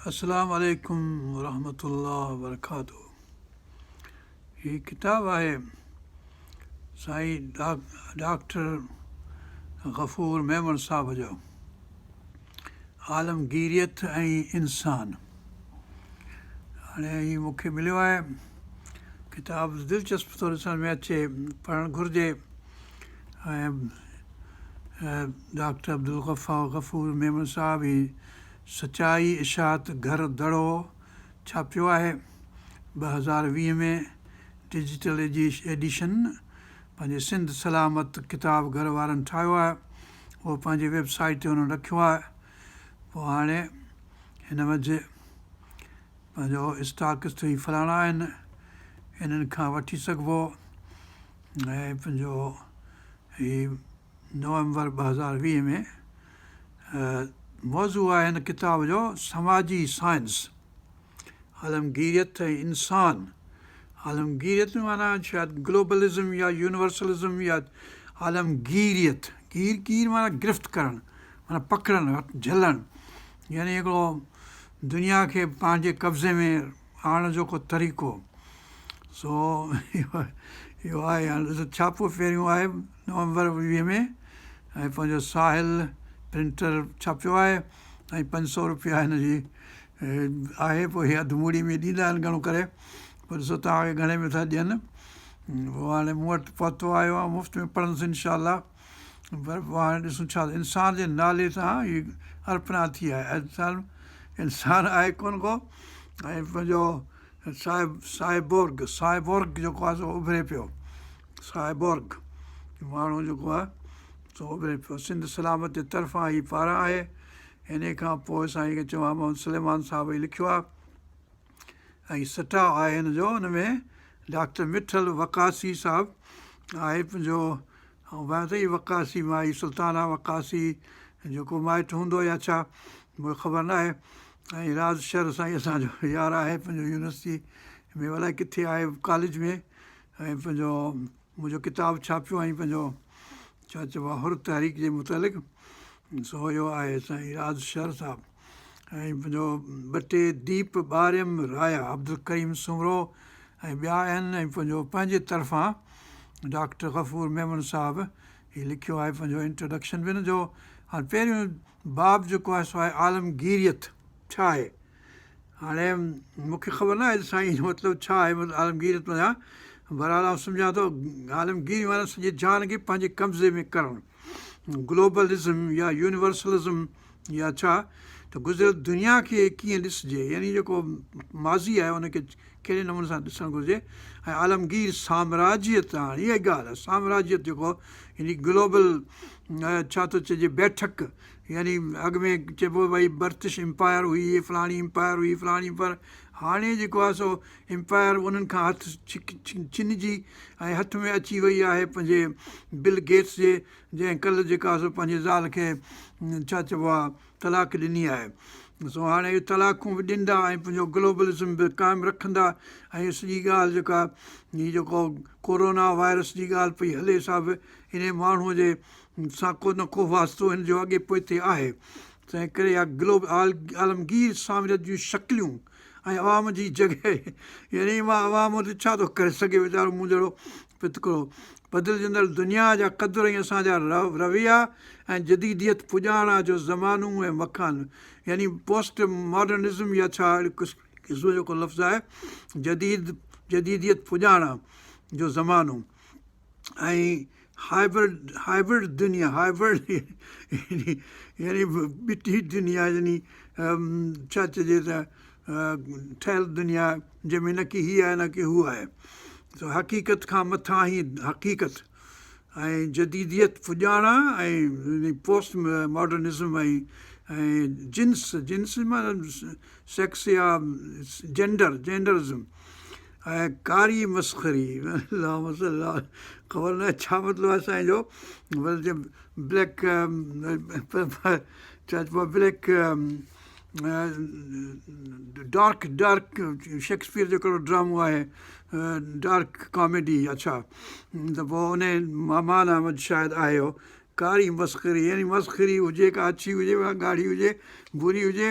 अस्सलाम वालेकुम वरहमतुल्लाह वबरकातुहू। हीअ किताबु आहे साईं डॉक्टर गफ़ूर मेमन साहिब जो आलमगीरियत ऐं इंसान। हाणे हीअ मूंखे मिलियो आहे, किताबु दिलचस्प थो ॾिसण में अचे, पढ़णु घुरिजे। ऐं डॉक्टर अब्दुल गफ़ूर मेमन साहिब ही सचाई इशात घर दड़ो छापियो आहे 2020 में डिजिटल एडिशन। पंहिंजे सिंध सलामत किताबु घर वारनि ठाहियो आहे, उहो पंहिंजी वेबसाइट ते हुननि रखियो आहे। पोइ हाणे हिन मंझि पंहिंजो स्टॉक्स त फलाणा आहिनि, इन्हनि खां वठी सघिबो। ऐं पंहिंजो हीउ नवंबर 2020 में मौज़ू आहे हिन किताब जो समाजी साइंस, आलमगीरियत ऐं इंसान। आलमगीरियत माना शायदि ग्लोबलिज़म या यूनिवर्सलिज़म या आलमगीरियत। गीर माना गिरफ़्त करणु, माना पकड़णु, झलणु, यानी हिकिड़ो दुनिया खे पंहिंजे कब्ज़े में आणण जो को तरीक़ो। सो इहो आहे। हाणे छापो पहिरियों आहे नवंबर 20 में, ऐं पंहिंजो साहिल प्रिंटर छापियो आहे, ऐं 500 रुपया हिन जी आहे। पोइ इहा धूड़ी में ॾींदा आहिनि घणो करे, पोइ ॾिसो तव्हांखे घणे में था ॾियनि। पोइ हाणे मूं वटि पहुतो आयो आहे, मुफ़्त में पढ़ंदुसि इनशा। पर पोइ हाणे ॾिसूं छा इंसान जे नाले सां हीअ अर्पणा थी आहे। इंसान आहे कोन को, ऐं पंहिंजो साइबोर्ग जेको आहे सो उभिरे पियो। साइबोर्ग माण्हू जेको आहे सो उभिरे पियो। सिंध सलामत जे तरफ़ां ही पारां आहे। हिन खां पोइ साईं खे चवां मोहम्मद सुलेमान साहिब ई लिखियो आहे। ऐं सटा आहे हिन जो, हुन में डॉक्टर मिठल वकासी साहिबु आहे पंहिंजो। ऐं वैसे ई वकासी माई सुल्ताना वकासी जेको माइटु हूंदो या छा, मूंखे ख़बर न आहे। ऐं राजशर साईं असांजो यारु आहे पंहिंजो, यूनिवर्सिटी में अलाए किथे आहे, कॉलेज में। ऐं पंहिंजो मुंहिंजो किताबु छापियो ऐं पंहिंजो छा चइबो आहे हुर तहरीक जे मुतालिक़। सो इहो आहे साईं राजशर साहिबु। ऐं पंहिंजो 2 टे दीप ॿारियम राया अब्दुल करीम सुमरो ऐं ॿिया आहिनि। ऐं पंहिंजो पंहिंजे तरफ़ां डॉक्टर गफ़ूर मेमन साहिबु हीउ लिखियो आहे पंहिंजो इंट्रोडक्शन बि हिन जो। हाणे पहिरियों बाब जेको आहे सो आहे आलमगीरियत छा आहे। हाणे मूंखे ख़बर न आहे साईं जो मतिलबु छा आहे आलमगीरियत माना। बहरहाल आउं सम्झां थो आलमगीर माना सॼे जहान खे पंहिंजे कब्ज़े में करणु। ग्लोबलिज़म या यूनिवर्सलिज़म या छा, त गुज़िरियल दुनिया खे कीअं ॾिसिजे, यानी जेको माज़ी आहे उनखे कहिड़े नमूने सां ॾिसणु घुरिजे। ऐं आलमगीर साम्राज्यत, हाणे इहा ॻाल्हि आहे साम्राज्यत जेको यानी ग्लोबल छा थो चइजे बैठक। यानी अॻ में चइबो भई ब्रिटिश एम्पायर हुई, फलाणी एम्पायर हुई, फलाणी एम्पायर। हाणे जेको आहे सो एम्पायर उन्हनि खां हथु छिनिजी ऐं हथ में अची वई आहे पंहिंजे बिल गेट्स जे, जंहिं कल्ह जेका सो पंहिंजे ज़ाल खे छा चइबो आहे तलाक ॾिनी आहे। सो हाणे इहे तलाकूं बि ॾींदा ऐं पंहिंजो ग्लोबलिज़म बि क़ाइमु रखंदा। ऐं सॼी ॻाल्हि जेका हीअ जेको कोरोना वायरस जी ॻाल्हि पई हले सा बि इन माण्हूअ जे सां को न को वास्तो हिन जो अॻे पोइते आहे। तंहिं करे इहा आलमगीर साम्राज्य जूं शकिलियूं ऐं अवाम जी जॻह, यानी मां अवाम वटि छा थो करे सघे वीचारो मूं जहिड़ो पितकड़ो। बदिलजंदड़ दुनिया जा क़दुर ऐं असांजा रवैया ऐं जदीदियत पुॼाणा जो ज़मानो ऐं मकान, यानी पोस्ट मॉडर्निज़म या छा क़िस्म जेको लफ़्ज़ु आहे जदीदियत पुॼाणा जो ज़मानो। ऐं हाइब्रिड दुनिया, हाइब्रिड यानी ॿिटी दुनिया, यानी छा चइजे त ठहियलु दुनिया जंहिंमें न की हीअ आहे न की हू आहे। सो हक़ीक़त खां मथां ई हक़ीक़त ऐं जदीदियत पुॼाणा ऐं पोस्ट मॉडर्निज़म ऐं जिन्स माना सेक्स या जेंडरिज़म ऐं कारी मस्ख़री। ख़बर न आहे छा मतिलबु आहे साईं जो। ब्लैक छा चइबो आहे ब्लैक डार्क शेक्सपियर जो हिकिड़ो ड्रामो आहे डार्क कॉमेडी। अच्छा, त पोइ उन मामान अहमद शायदि आहे कारी मस्खरी, यानी मस्खरी हुजे का अच्छी हुजे ॻाढ़ी हुजे बुरी हुजे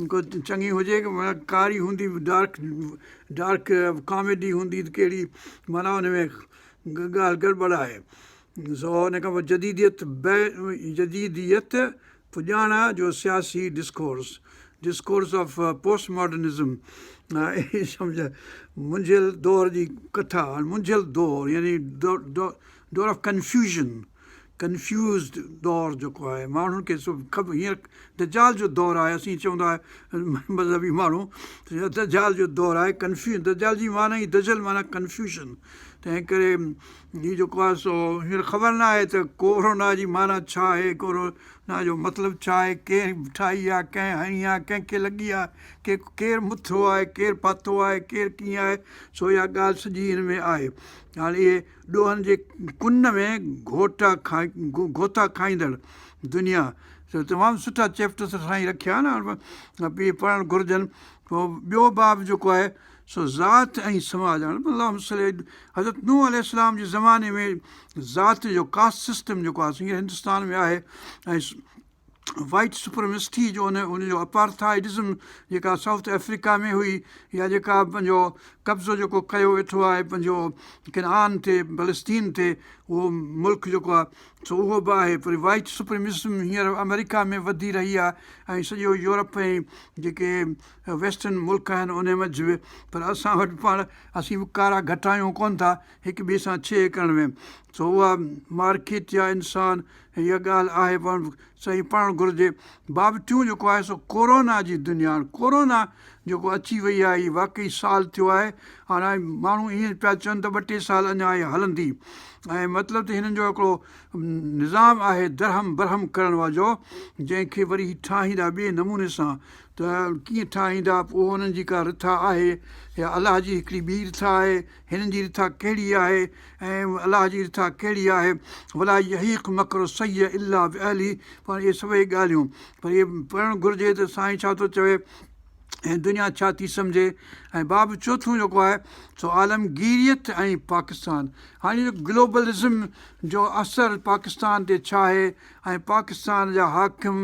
को चङी हुजे माना कारी हूंदी डार्क कॉमेडी हूंदी त कहिड़ी माना हुन में ॻाल्हि गड़बड़ आहे। सो हिन खां पोइ जदीदियत पुॼाण जो सियासी डिस्कोर्स ऑफ पोस्ट मॉडर्निज़म सम्झ मुंझियल दौर जी कथा मुंझियल दौर यानी दौर ऑफ कंफ्यूज़्ड दौरु जेको आहे माण्हुनि खे ख़बर हींअर दजाल जो दौरु आहे असीं चवंदा मज़हबी माण्हू दजाल जो दौरु आहे दजाल जी माना ई दजल माना कंफ्यूजन तंहिं करे हीउ जेको आहे सो हींअर ख़बर न आहे त कोरोना जी माना छा आहे कोरोना जो मतिलबु छा आहे केरु ठाही आहे कंहिं हणी आहे कंहिंखे लॻी आहे केरु मुथो आहे केरु पातो आहे केरु कीअं आहे सो इहा ॻाल्हि सॼी हिन में आहे। हाणे इहे ॾोहनि जे कुन में गोता खाईंदड़ दुनिया तमामु सुठा चैप्टर्स साईं रखिया न इहे पढ़णु घुरिजनि। पोइ ॿियो बाब जेको आहे सो ज़ात ऐं समाज हाणे हज़रत नूह अलैहिस्सलाम जे ज़माने में ज़ात जो कास्ट सिस्टम जेको आहे हींअर हिंदुस्तान में आहे ऐं वाइट सुपरमिस्टी जो उनजो अपार्थाइडिज़म जेका साउथ अफ्रीका में हुई या जेका पंहिंजो कब्ज़ो जेको कयो वेठो आहे पंहिंजो किनान ते फ़लस्तीन ते उहो मुल्क जेको आहे सो उहो बि आहे पर वाइट सुपरमिज़म हींअर अमेरिका में वधी रही आहे ऐं सॼो यूरोप ऐं जेके वेस्टर्न मुल्क आहिनि उन मंझि बि पर असां वटि पाण असीं बि कारा घटायूं कोन्ह था हिक ॿिए सां छे करण में सो उहा मार्केट या इंसान इहा ॻाल्हि आहे पाण सही पढ़णु घुरिजे। बाब टियों जेको आहे सो कोरोना जी दुनिया कोरोना जेको अची वई आहे हीअ वाक़ई साल थियो आहे हाणे माण्हू ईअं पिया चवनि त 2-3 साल अञा इहा हलंदी ऐं मतिलबु त हिननि जो हिकिड़ो निज़ाम आहे दरहम बरहम करण वारो जंहिंखे वरी ठाहींदा ॿिए नमूने सां त कीअं ठाहींदा पोइ हुननि जी का रिथा आहे या अलाह जी हिकिड़ी ॿी रिथा आहे हिननि जी रिथा कहिड़ी आहे ऐं अलाह जी रिथा कहिड़ी आहे भला यहीक मकरो सही इलाह अली पर इहे सभई ॻाल्हियूं पर इहे पढ़णु घुरिजे त साईं छा थो चवे ऐं दुनिया छा थी सम्झे। ऐं बाब चोथों जेको आहे सो आलमगीरियत ऐं पाकिस्तान हाणे ग्लोबलिज़म जो असरु पाकिस्तान ते छा आहे ऐं पाकिस्तान जा हाकिम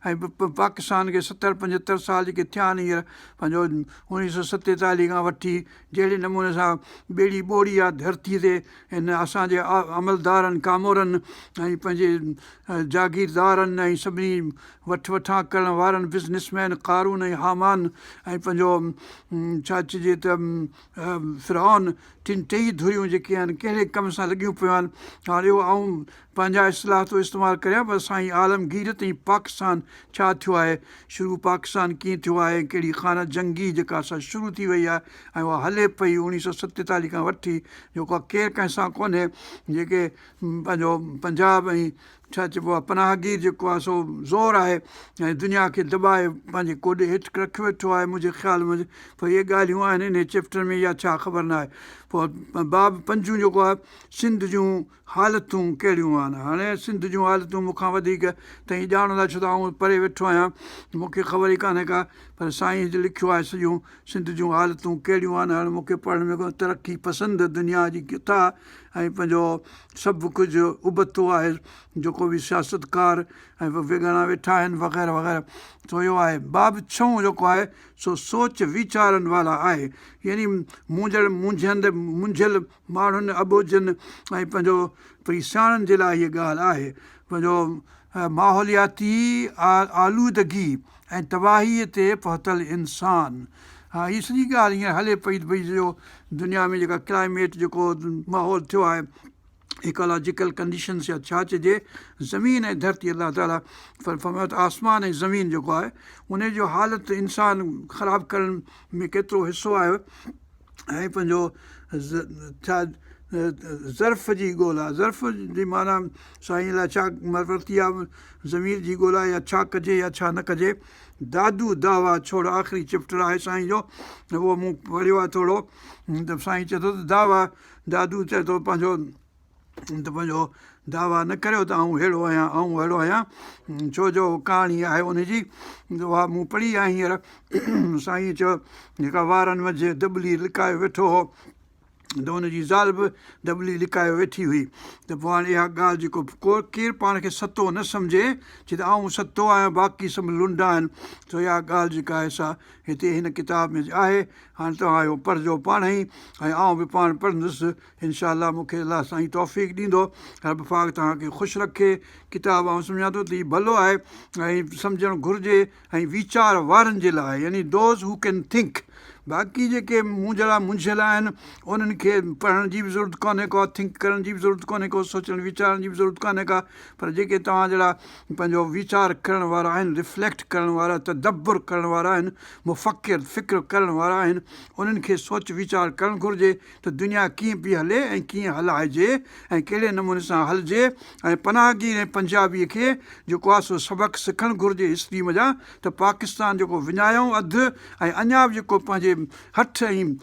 ऐं पाकिस्तान खे 70-75 साल जेके थिया आहिनि हींअर पंहिंजो 1947 खां वठी जहिड़े नमूने सां ॿेड़ी ॿोड़ी आहे धरतीअ ते हिन असांजे अमलदारनि कामोरनि ऐं पंहिंजे जागीरदारनि ऐं सभिनी वठां करण वारनि बिज़नेसमैन कारून ऐं हामान ऐं पंहिंजो छा चइजे त फ़िरौन टई धुरियूं जेके आहिनि कहिड़े कम सां लॻियूं पियूं आहिनि हाणे इहो आऊं पंहिंजा इस्लाह थो इस्तेमालु करियां पर साईं आलमगीरत ऐं पाकिस्तान छा थियो आहे शुरू पाकिस्तान कीअं थियो आहे कहिड़ी ख़ाना जंगी जेका असां शुरू थी वई आहे ऐं उहा हले पई 1947 खां वठी जेको आहे केरु कंहिंसां कोन्हे जेके पंहिंजो पंजाब ऐं छा चइबो आहे पनाहगीर जेको आहे सो ज़ोर आहे ऐं दुनिया खे दॿाए पंहिंजे कोॾे हेठि रखियो वेठो आहे मुंहिंजे ख़्याल में पर इहे ॻाल्हियूं आहिनि हिन चैप्टर में इहा छा ख़बर न आहे। पोइ बाब 5 जेको आहे सिंध जूं हालतूं कहिड़ियूं आहिनि हाणे सिंध जूं हालतूं मूंखां वधीक त हीअ ॼाणंदा छो त आउं परे वेठो आहियां मूंखे ख़बर ई कान्हे का पर साईं जो लिखियो आहे सॼियूं सिंध जूं हालतूं कहिड़ियूं आहिनि हाणे मूंखे पढ़ण में तरक़ी पसंदि दुनिया जी किथा ऐं पंहिंजो सभु कुझु उबतो आहे जेको बि सियासतकार ऐं विगणा वेठा आहिनि वग़ैरह वग़ैरह सो इहो आहे। बाब 6 जेको आहे सो सोच वीचारनि वारा आहे यानी मुंझियल माण्हुनि अबोजनि ऐं पंहिंजो भई सियाणनि जे लाइ हीअ ॻाल्हि आहे पंहिंजो माहौलियाती आलूदगी ऐं तबाहीअ ते पहुतल इंसान हा हीअ सॼी ॻाल्हि हीअं हले पई भई जो दुनिया में जेका क्लाइमेट जेको माहौल थियो आहे इकोलॉजिकल कंडीशन्स या छा चइजे ज़मीन ऐं धरती अलाह ताला फरमायो त आसमान ऐं ज़मीन जेको आहे उनजो हालति इंसानु ख़राबु करण में केतिरो हिसो आहे ऐं पंहिंजो छा ज़र्फ़ जी ॻोल्हा ज़र्फ़ जी माना साईं लाइ छा वरिती आहे ज़मीर जी ॻोल्हा या छा कजे या छा न कजे दादू दावा छोड़ आख़िरी चैप्टर आहे साईं जो उहो मूं पढ़ियो आहे थोरो त साईं चए थो त दादू चए थो पंहिंजो दावा न करियो त आउं अहिड़ो आहियां छो जो कहाणी आहे उनजी उहा मूं पढ़ी आहे हींअर साईं चयो जेका वारनि मंझि दॿली लिकाए वेठो हो त हुनजी ज़ाल बि दॿली लिकाए वेठी हुई त पोइ हाणे इहा ॻाल्हि जेको केरु पाण खे सतो न सम्झे चए त आउं सतो आहियां बाक़ी सभु लुंड आहिनि त इहा ॻाल्हि जेका आहे सा हिते हिन किताब में आहे हाणे तव्हां इहो पढ़िजो पाण ई ऐं आउं बि पाण पढ़ंदुसि इनशा मूंखे अलाह साईं तौफ़ीक़ ॾींदो रब पाक तव्हांखे ख़ुशि रखे किताब आउं सम्झां थो त हीउ भलो आहे ऐं सम्झणु घुरिजे ऐं वीचार वारनि जे लाइ यानी दोज़ हू कैन थिंक बाक़ी जेके मुंझियल आहिनि उन्हनि खे पढ़ण जी बि ज़रूरत कोन्हे को थिंक करण जी बि ज़रूरत कोन्हे को सोचण वीचारण जी बि ज़रूरत कोन्हे का पर जेके तव्हां जहिड़ा पंहिंजो वीचार करण वारा आहिनि रिफ्लेक्ट करण वारा तदब्बुर करण वारा आहिनि मुफ़क्किर फ़िक्र करण वारा आहिनि उन्हनि खे सोच वीचार करणु घुरिजे त दुनिया कीअं पई हले ऐं कीअं हलाइजे ऐं कहिड़े नमूने सां हलिजे ऐं पनाहगीर ऐं पंजाबीअ खे जेको आहे सो सबक़ु सिखणु घुरिजे हिस्ट्री जा त पाकिस्तान जेको विञायूं अधु ऐं अञा बि जेको पंहिंजे हथ ऐं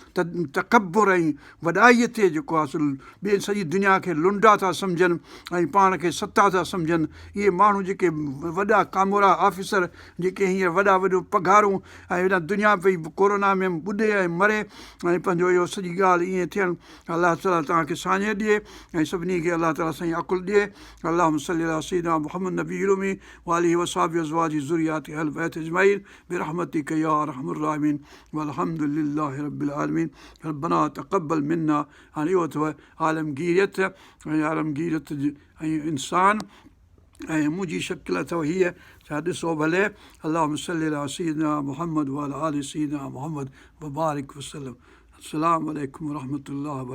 तकबुर ऐं वॾाईअ ते जेको आहे सो ॿिए सॼी दुनिया खे लुंडा था सम्झनि ऐं पाण खे सता था सम्झनि इहे माण्हू जेके वॾा कामोरा ऑफिसर जेके हींअर वॾा वॾो पघारूं ऐं हेॾा दुनिया पई कोरोना में ॿुॾे ऐं मरे ऐं पंहिंजो इहो सॼी ॻाल्हि ईअं थियनि अलाह ताला तव्हांखे साञे ॾिए ऐं सभिनी खे अलाह ताला साईं अकुलु ॾिए अल्लाहुम्म सल्ली अला सय्यिदिना मुहम्मद नबील उम्मी व आलिहि व असहाबिहि व अज़वाजिहि ज़ुर्रिय्यातिहि अहल बैत अजमईन बिरहमतिक या अरहमर राहिमीन वल्हम्दुलिल्लाहि रब्बिल आलमीन रब्बना तक़ब्बल मिन्ना हाणे इहो अथव आलमगीरियत ऐं आलमगीरियत ऐं इंसान ऐं मुंहिंजी शकिल अथव हीअ छा ॾिसो भले अल्लाहुम्म सल्ली अला सय्यिदिना मुहम्मद व अला आलि सय्यिदिना मुहम्मद व बारिक वसल्लम अस्सलामु अलैकुम व रहमतुल्लाहि व बरकातहू।